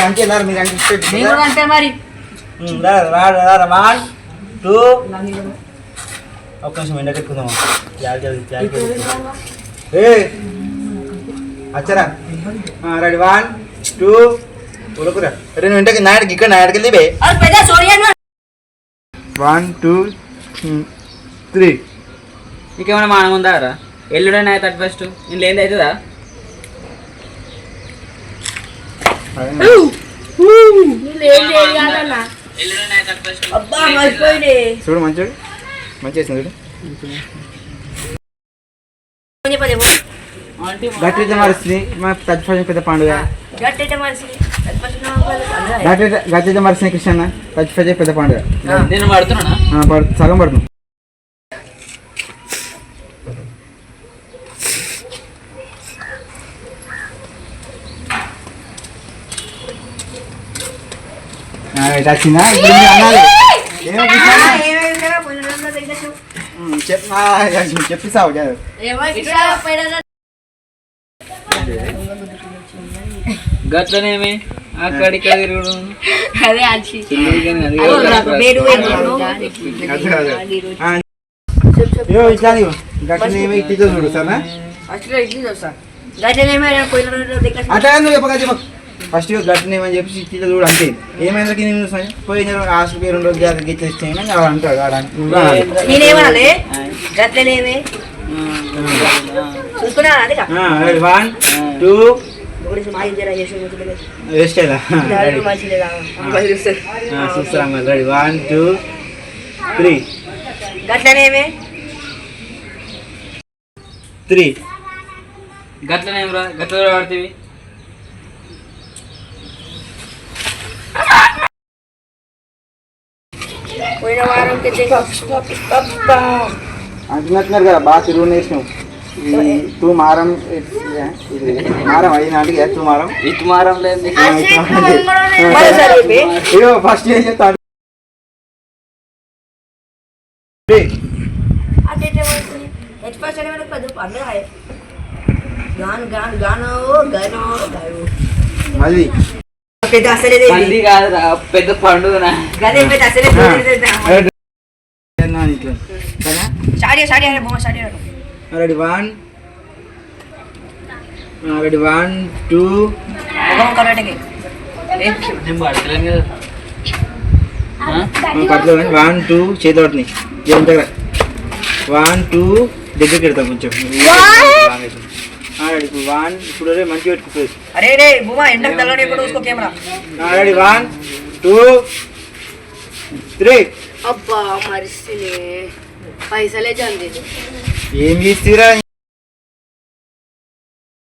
అంతే మీరు అంటే మరి 1 2 ఒక్క నిమిషం ఎండకెట్టుకుందాం అచ్చరా రెడీ 1 2 ఉలకురా రెండు ఇంటికి నాయడికి ఇక్కడ నాయడికి దిబే 1 2 3 ఇంకేమైనా మానం ఉందా రా ఎల్లుడైనా 31 నేను లేని అవుతుందా చూడు మంచి మంచి చూడు గట్టి మరిచింది తచ్చిపోయిన పెద్ద పండుగ గట్టి మరిచిన కృష్ణ తచ్చిపోయి పెద్ద పండుగ నేను పడుతున్నా సగం పడుతుంది వచ్చిందా చెప్పిస్తావు గట్లనేమి అక్కడికి తిరుగుడు ఇట్లా గట్లనేమి ఇట్లా చూడు సార్ అట్లా చెప్పక ఫస్ట్ గట్టినేమని చెప్పి ఇట్లా చూడు అంతే ఏమైనా పోయిన హాస్పిటల్ 2 రోజులు జాగ్రత్త గిట్ల ఇచ్చేయమని అలా అంటాడు నేనేమనాలి గట్లనేమి 1 2 చూస్తాం రెడీ 1 2 3 గట్లనేమి 3 గట్లనేమి రా గట్ల పడుతుంది పోయిన వారం అంటున్నారు కదా బాగా తిరుగు నేర్చినావు తూ మారం మారం అయినాటికి తూ మారం ఇటు మారం లేదు ఫస్ట్ ఏం చెప్తాను మళ్ళీ పెద్ద పండుగ రెడీ 1 2 1 2 చేతి 1 2 దగ్గరికి వెళ్తాం కొంచెం రెడీ 1 ఇప్పుడు మంచిగా పెట్టుకో అరే రే బుమా ఎండకు తల్లనే కూడా చూసుకో కెమెరా రెడీ 1 2 3 అబ్బా మరిసినే పైసలే జంది ఏం చేస్తురా